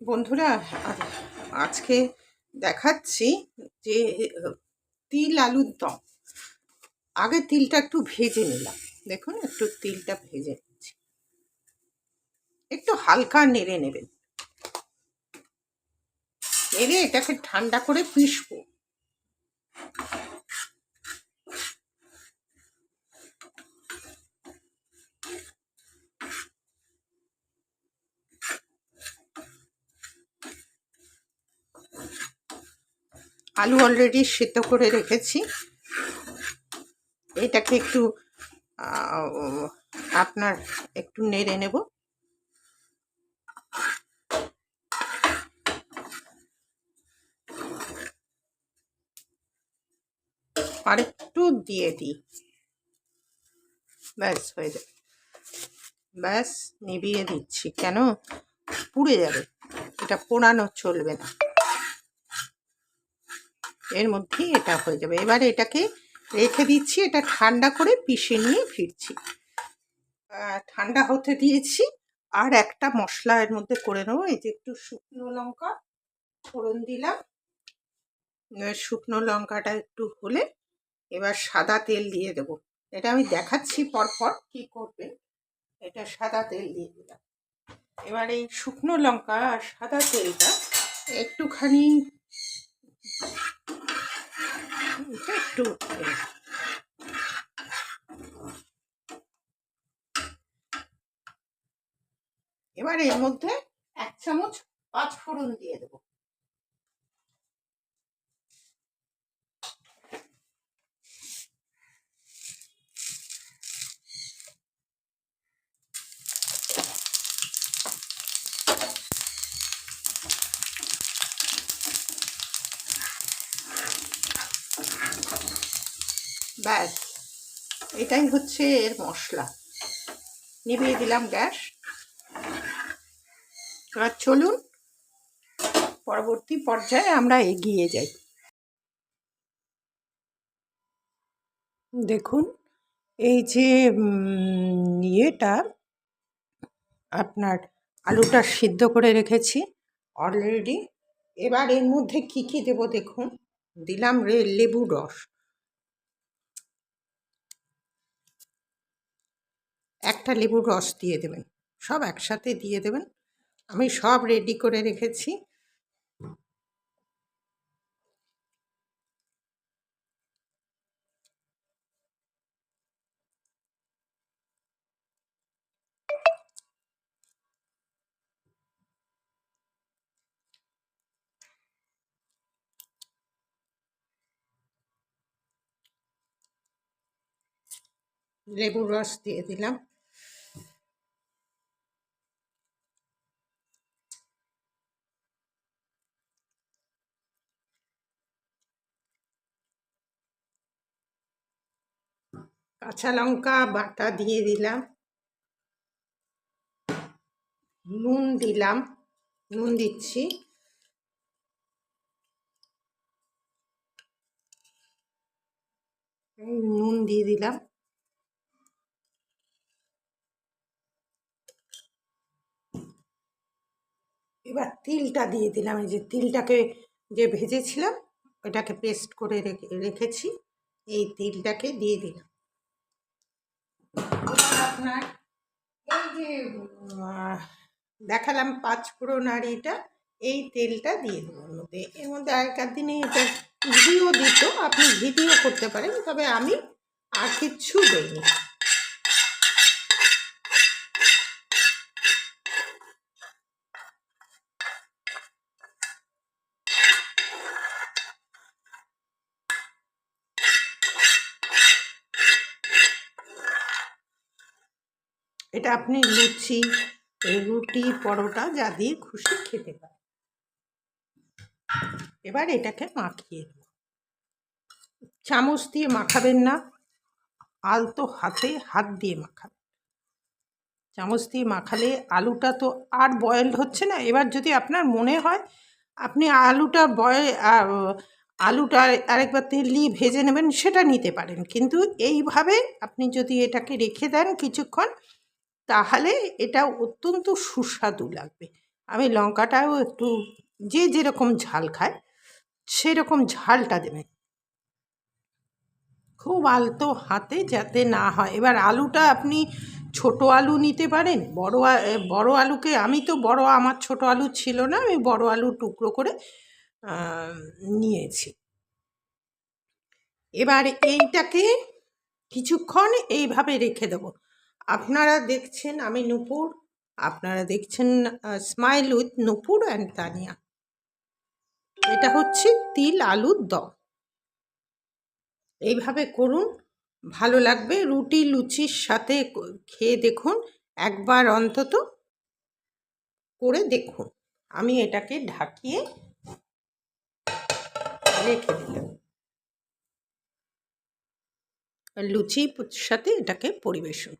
বন্ধুরা, আজকে দেখাচ্ছি যে তিল আলুর দম। আগে তিলটা একটু ভেজে নিলাম। দেখুন, একটু তিলটা ভেজে নিচ্ছি। একটু হালকা নেড়ে নেবেন। নেড়ে এটাকে ঠান্ডা করে পিষবো। আলু অলরেডি সেদ্ধ করে রেখেছি। এটাকে একটু আপনার একটু নেড়ে নেব। আর একটু দিয়ে দিই, ব্যাস হয়ে যাবে। ব্যাস নিভিয়ে দিচ্ছি, কেন পুড়ে যাবে, এটা পোড়ানো চলবে না। এর মধ্যেই এটা হয়ে যাবে। এবারে এটাকে রেখে দিচ্ছি, এটা ঠান্ডা করে পিষে নিয়ে ফিরছি। ঠান্ডা হতে দিয়েছি। আর একটা মশলা এর মধ্যে করে নেবো। এই যে একটু শুকনো লঙ্কা ফোড়ন দিলাম। শুকনো লঙ্কাটা একটু হলে এবার সাদা তেল দিয়ে দেবো। এটা আমি দেখাচ্ছি পরপর কি করবেন। এটা সাদা তেল দিয়ে দিলাম। এবার এই শুকনো লঙ্কা আর সাদা তেলটা একটুখানি একটু এবার এর মধ্যে 1 চামচ 5 ফোড়ন দিয়ে দেবো। ব্যাস, এটাই হচ্ছে এর মশলা। নিভিয়ে দিলাম গ্যাস। এবার চলুন পরবর্তী পর্যায়ে আমরা এগিয়ে যাই। দেখুন, এই যে ইয়েটা আপনার আলুটা সিদ্ধ করে রেখেছি অলরেডি। এবার এর মধ্যে কি কি দেবো দেখুন। দিলাম লেবুর রস, একটা লেবুর রস দিয়ে দেবেন। সব একসাথে দিয়ে দেবেন। আমি সব রেডি করে রেখেছি। লেবুর রস দিয়ে দিলাম। কাঁচা লঙ্কা বাটা দিয়ে দিলাম। নুন দিলাম, নুন দিচ্ছি। নুন দিয়ে দিলাম। এবার তিলটা দিয়ে দিলাম। এই যে তিলটাকে যে ভেজেছিলাম, ওটাকে পেস্ট করে রেখেছি, এই তিলটাকে দিয়ে দিলাম। আপনার এই যে দেখালাম 5 ফোড়ন আর এটা, এই তেলটা দিয়ে দেবো এর মধ্যে। এর মধ্যে আগেকার দিনে এটা ঘিও দিত, আপনি ঘি দিয়েও করতে পারেন, তবে আমি আর কিচ্ছু দিইনি। এটা আপনি লুচি, রুটি, পরোটা যা দিয়ে খুশি খেতে পারেন। এবার এটাকে মাখিয়ে দেব। চামচ দিয়ে মাখাবেন না, আলতো হাতে হাত দিয়ে মাখাবেন। চামচ দিয়ে মাখালে আলুটা তো আর বয়েলড হচ্ছে না। এবার যদি আপনার মনে হয় আপনি আলুটা আরেকবার তেল দিয়ে ভেজে নেবেন, সেটা নিতে পারেন। কিন্তু এইভাবে আপনি যদি এটাকে রেখে দেন কিছুক্ষণ, তাহলে এটা অত্যন্ত সুস্বাদু লাগবে। আমি লঙ্কাটাও একটু যে যেরকম ঝাল খায় সেরকম ঝালটা দেবেন, খুব আলতো হাতে যাতে না হয়। এবার আলুটা আপনি ছোট আলু নিতে পারেন, বড় আলুকে, আমি তো আমার ছোট আলু ছিল না, আমি বড় আলু টুকরো করে নিয়েছি। এবার এইটাকে কিছুক্ষণ এইভাবে রেখে দেবো। আপনারা দেখছেন আমি নূপুর, আপনারা দেখছেন smile with Nupur and Tania. এটা হচ্ছে তিল আলুর দম। এইভাবে করুন, ভালো লাগবে। রুটি লুচির সাথে খেয়ে দেখুন, একবার অন্তত করে দেখুন। আমি এটাকে ঢাকিয়ে রেখে দিলাম, লুচির সাথে এটাকে পরিবেশন।